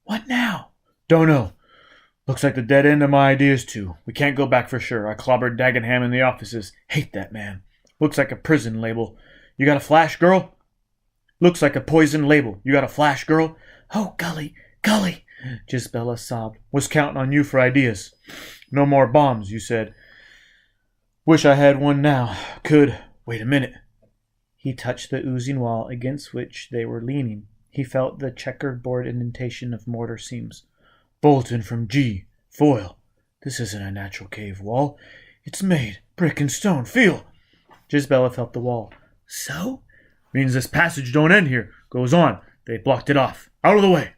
What now? Don't know. Looks like the dead end of my ideas, too. We can't go back for sure. I clobbered Dagenham in the offices. Hate that man. Looks like a prison label. You got a flash, girl? Looks like a poison label. You got a flash, girl? Oh, Gully, Gully, Gisbella sobbed. Was counting on you for ideas. No more bombs, you said. Wish I had one now. Could. Wait a minute. He touched the oozing wall against which they were leaning. He felt the checkered board indentation of mortar seams. Bolton from G. Foil. This isn't a natural cave wall. It's made. Brick and stone. Feel. Gisbella felt the wall. So? Means this passage don't end here. Goes on. They blocked it off. Out of the way.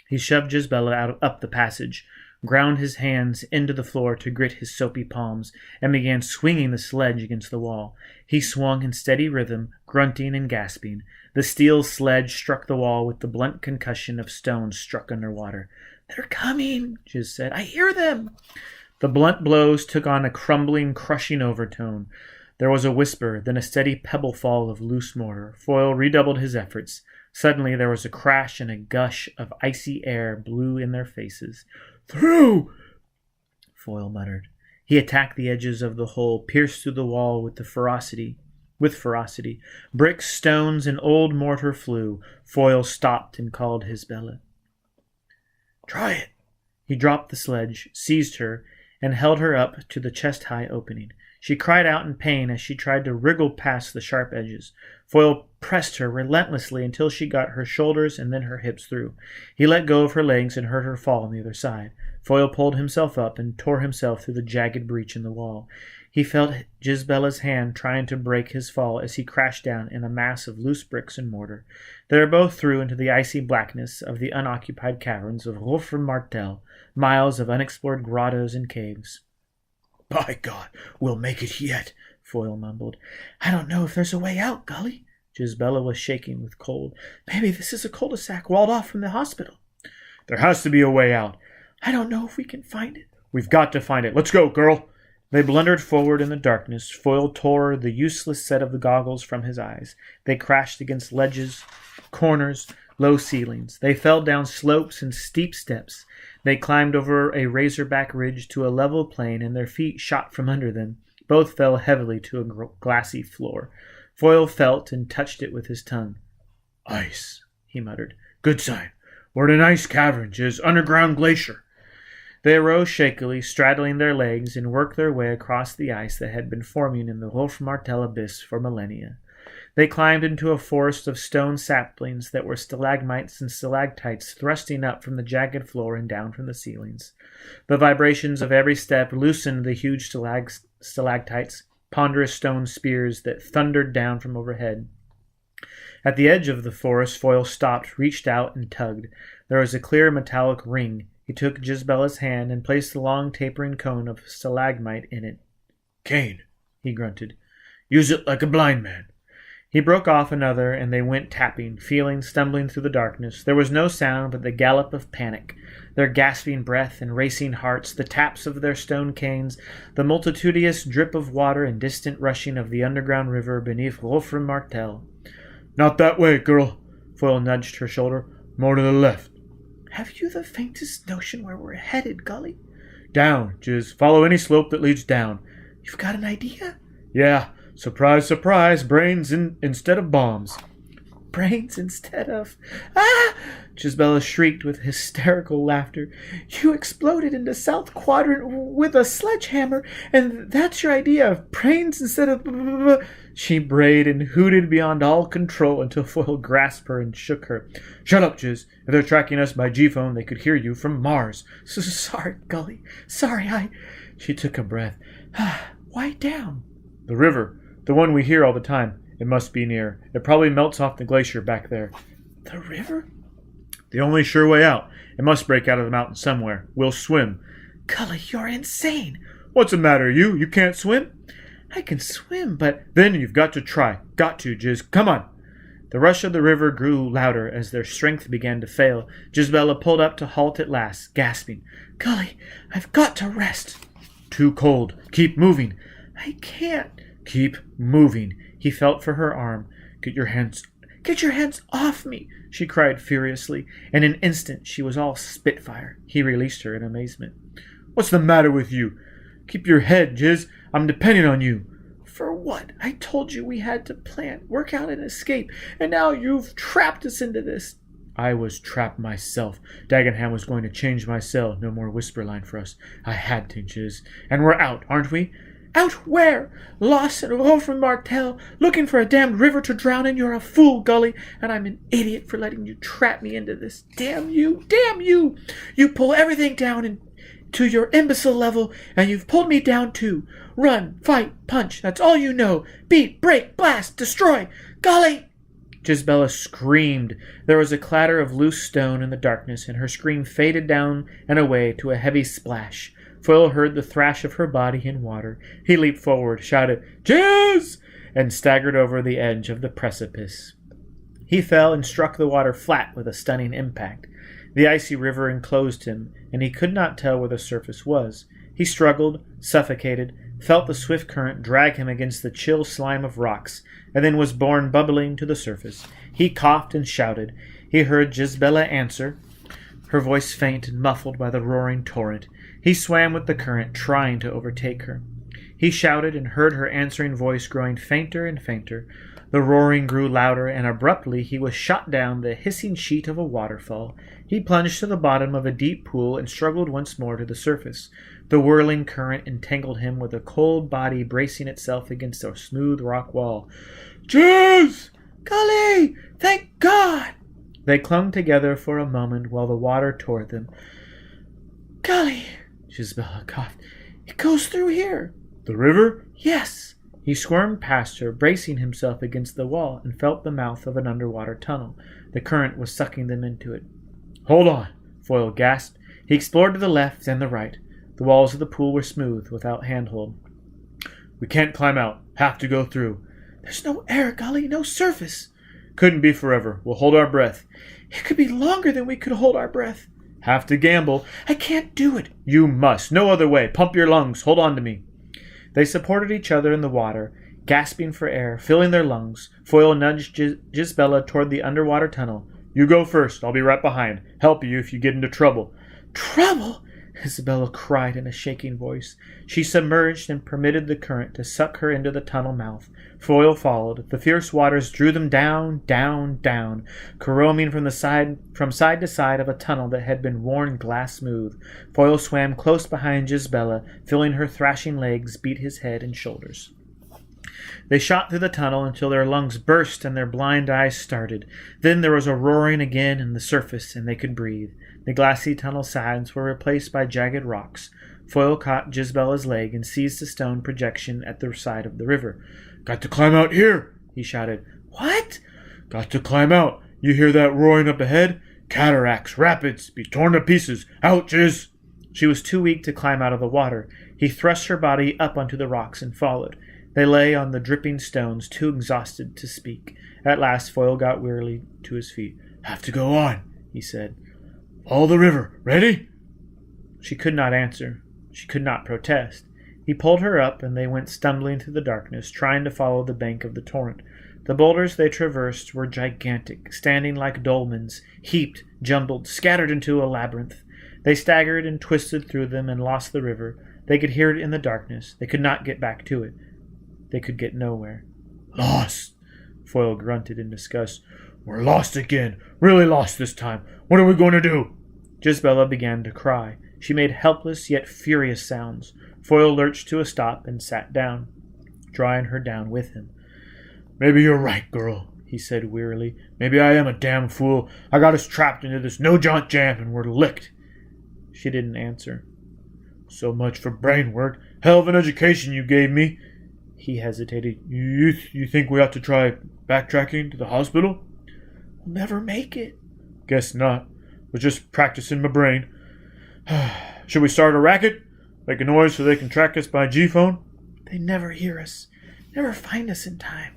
He shoved Gisbella up the passage, ground his hands into the floor to grit his soapy palms, and began swinging the sledge against the wall. He swung in steady rhythm, grunting and gasping. The steel sledge struck the wall with the blunt concussion of stones struck underwater. They're coming, Giz said. I hear them. The blunt blows took on a crumbling, crushing overtone. There was a whisper, then a steady pebble fall of loose mortar. Foyle redoubled his efforts. Suddenly there was a crash and a gush of icy air blew in their faces. Through! Foyle muttered. He attacked the edges of the hole, pierced through the wall with ferocity. Bricks, stones, and old mortar flew. Foyle stopped and called Gisbella. Try it. He dropped the sledge, seized her, and held her up to the chest-high opening. She cried out in pain as she tried to wriggle past the sharp edges. Foyle pressed her relentlessly until she got her shoulders and then her hips through. He let go of her legs and heard her fall on the other side. Foyle pulled himself up and tore himself through the jagged breach in the wall. He felt Gisbella's hand trying to break his fall as he crashed down in a mass of loose bricks and mortar. They were both through into the icy blackness of the unoccupied caverns of Wolfram Martel, miles of unexplored grottos and caves. By God, we'll make it yet, Foyle mumbled. I don't know if there's a way out, Gully. Gisbella was shaking with cold. Maybe this is a cul-de-sac walled off from the hospital. There has to be a way out. I don't know if we can find it. We've got to find it. Let's go, girl. They blundered forward in the darkness. Foyle tore the useless set of the goggles from his eyes. They crashed against ledges, corners, low ceilings. They fell down slopes and steep steps. They climbed over a razorback ridge to a level plain, and their feet shot from under them. Both fell heavily to a glassy floor. Foyle felt and touched it with his tongue. Ice, he muttered. Good sign. We're in an ice cavern, Giz. Underground glacier. They arose shakily, straddling their legs, and worked their way across the ice that had been forming in the Wolfram Martel abyss for millennia. They climbed into a forest of stone saplings that were stalagmites and stalactites thrusting up from the jagged floor and down from the ceilings. The vibrations of every step loosened the huge stalactites, ponderous stone spears that thundered down from overhead. At the edge of the forest, Foyle stopped, reached out, and tugged. There was a clear metallic ring. He took Gisbella's hand and placed the long tapering cone of stalagmite in it. Cane, he grunted. Use it like a blind man. He broke off another, and they went tapping, feeling, stumbling through the darkness. There was no sound but the gallop of panic, their gasping breath and racing hearts, the taps of their stone canes, the multitudinous drip of water and distant rushing of the underground river beneath Wolfram Martel. Not that way, girl. Foyle nudged her shoulder. More to the left. Have you the faintest notion where we're headed, Gully? Down, Giz. Follow any slope that leads down. You've got an idea? Yeah. Surprise, surprise, brains instead of bombs. Brains instead of... Ah! Gisbella shrieked with hysterical laughter. You exploded into South Quadrant with a sledgehammer, and that's your idea of brains instead of... She brayed and hooted beyond all control until Foyle grasped her and shook her. Shut up, Giz. If they're tracking us by G-phone, they could hear you from Mars. Sorry, Gully. Sorry, She took a breath. Why down? The river. The one we hear all the time. It must be near. It probably melts off the glacier back there. The river? The only sure way out. It must break out of the mountain somewhere. We'll swim. Gully, you're insane. What's the matter, you? You can't swim? I can swim, but... Then you've got to try. Got to, Giz. Come on. The rush of the river grew louder as their strength began to fail. Gisbella pulled up to halt at last, gasping. Gully, I've got to rest. Too cold. Keep moving. I can't. Keep moving. He felt for her arm. Get your hands Get your hands off me!" she cried furiously. In an instant she was all spitfire. He released her in amazement. "What's the matter with you? Keep your head, Jiz. I'm depending on you." "For what? I told you we had to plan, work out an escape, and now you've trapped us into this." "I was trapped myself. Dagenham was going to change my cell. No more whisper line for us. I had to, Jiz. And we're out, aren't we?" "Out where? Lost and away from Martel, looking for a damned river to drown in. You're a fool, Gully, and I'm an idiot for letting you trap me into this. Damn you! Damn you! You pull everything down to your imbecile level, and you've pulled me down too. Run, fight, punch. That's all you know. Beat, break, blast, destroy. Golly!" Gisbella screamed. There was a clatter of loose stone in the darkness, and her scream faded down and away to a heavy splash. Foyle heard the thrash of her body in water. He leaped forward, shouted, "Jiz!" and staggered over the edge of the precipice. He fell and struck the water flat with a stunning impact. The icy river enclosed him, and he could not tell where the surface was. He struggled, suffocated, felt the swift current drag him against the chill slime of rocks, and then was borne bubbling to the surface. He coughed and shouted. He heard Gisbella answer, her voice faint and muffled by the roaring torrent. He swam with the current, trying to overtake her. He shouted and heard her answering voice growing fainter and fainter. The roaring grew louder, and abruptly he was shot down the hissing sheet of a waterfall. He plunged to the bottom of a deep pool and struggled once more to the surface. The whirling current entangled him with a cold body bracing itself against a smooth rock wall. "Jiz! Golly! Thank God!" They clung together for a moment while the water tore them. "Golly!" Gisbella coughed. "It goes through here." "The river?" "Yes." He squirmed past her, bracing himself against the wall, and felt the mouth of an underwater tunnel. The current was sucking them into it. "Hold on," Foyle gasped. He explored to the left and the right. The walls of the pool were smooth, without handhold. "We can't climb out. Have to go through." "There's no air, Golly, no surface." "Couldn't be forever. We'll hold our breath." "It could be longer than we could hold our breath." "Have to gamble." "I can't do it." "You must. No other way. Pump your lungs. Hold on to me." They supported each other in the water, gasping for air, filling their lungs. Foyle nudged Gisbella toward the underwater tunnel. "You go first. I'll be right behind. Help you if you get into trouble." "Trouble?" Isabella cried in a shaking voice. She submerged and permitted the current to suck her into the tunnel mouth. Foyle followed. The fierce waters drew them down, down, down, caroming from side to side of a tunnel that had been worn glass smooth. Foyle swam close behind Gisbella, feeling her thrashing legs beat his head and shoulders. They shot through the tunnel until their lungs burst and their blind eyes started. Then there was a roaring again in the surface, and they could breathe. The glassy tunnel sides were replaced by jagged rocks. Foyle caught Gisbella's leg and seized the stone projection at the side of the river. "Got to climb out here!" he shouted. "What?" "Got to climb out. You hear that roaring up ahead? Cataracts, rapids, be torn to pieces. Out, Jiz!" She was too weak to climb out of the water. He thrust her body up onto the rocks and followed. They lay on the dripping stones, too exhausted to speak. At last Foyle got wearily to his feet. "Have to go on," he said. "Follow the river. Ready?" She could not answer. She could not protest. He pulled her up, and they went stumbling through the darkness, trying to follow the bank of the torrent. The boulders they traversed were gigantic, standing like dolmens, heaped, jumbled, scattered into a labyrinth. They staggered and twisted through them and lost the river. They could hear it in the darkness. They could not get back to it. They could get nowhere. "Lost!" Foyle grunted in disgust. "We're lost again. Really lost this time. What are we going to do?" Gisbella began to cry. She made helpless yet furious sounds. Foyle lurched to a stop and sat down, drawing her down with him. "Maybe you're right, girl," he said wearily. "Maybe I am a damn fool. I got us trapped into this no-jaunt jam and we're licked." She didn't answer. "So much for brain work. Hell of an education you gave me." He hesitated. You think we ought to try backtracking to the hospital?" "We'll never make it." "Guess not. Was just practicing my brain. Should we start a racket? Make a noise so they can track us by G-phone?" "They never hear us. Never find us in time."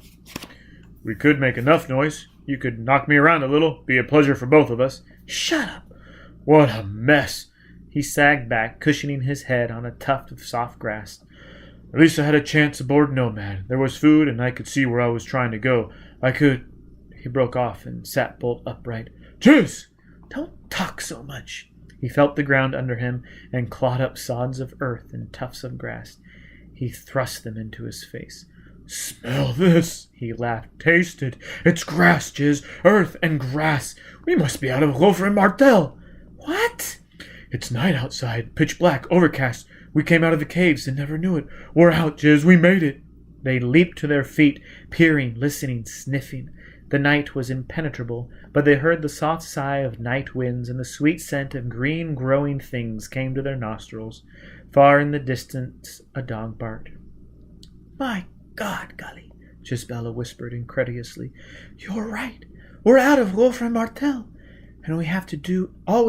"We could make enough noise. You could knock me around a little. Be a pleasure for both of us." "Shut up." "What a mess." He sagged back, cushioning his head on a tuft of soft grass. "At least I had a chance aboard Nomad. There was food, and I could see where I was trying to go. I could..." He broke off and sat bolt upright. Jizz! Don't talk so much. He felt the ground under him and clawed up sods of earth and tufts of grass. He thrust them into his face. Smell this, he laughed. Taste it. It's grass, Jizz. Earth and grass. We must be out of Gopher Martel. What? It's night outside, pitch black, overcast. We came out of the caves and never knew it. We're out, Jizz. We made it. They leaped to their feet, peering, listening, sniffing. The night was impenetrable, but they heard the soft sigh of night winds, and the sweet scent of green growing things came to their nostrils. Far in the distance a dog barked. My God, Gully, Gisbella whispered incredulously. You're right. We're out of Gopher Martel, and all we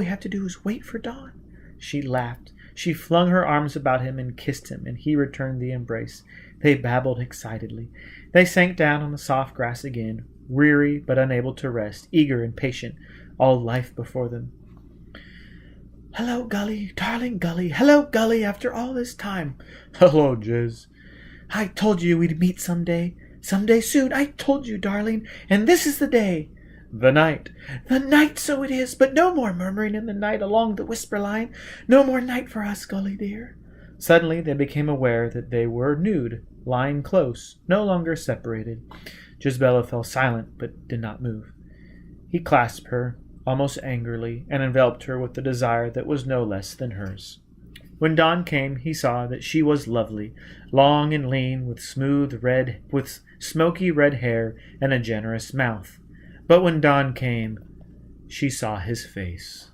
have to do is wait for dawn. She laughed. She flung her arms about him and kissed him, and he returned the embrace. They babbled excitedly. They sank down on the soft grass again, weary but unable to rest, eager and patient, all life before them. Hello, Gully, darling Gully. Hello, Gully, after all this time. Hello, Jizz. I told you we'd meet someday. Someday soon. I told you, darling, and this is the day. The night. The night, so it is, but no more murmuring in the night along the whisper line. No more night for us, Gully dear. Suddenly they became aware that they were nude, lying close, no longer separated. Gisbella fell silent, but did not move. He clasped her, almost angrily, and enveloped her with the desire that was no less than hers. When dawn came, he saw that she was lovely, long and lean, with smoky red hair and a generous mouth. But when dawn came, she saw his face.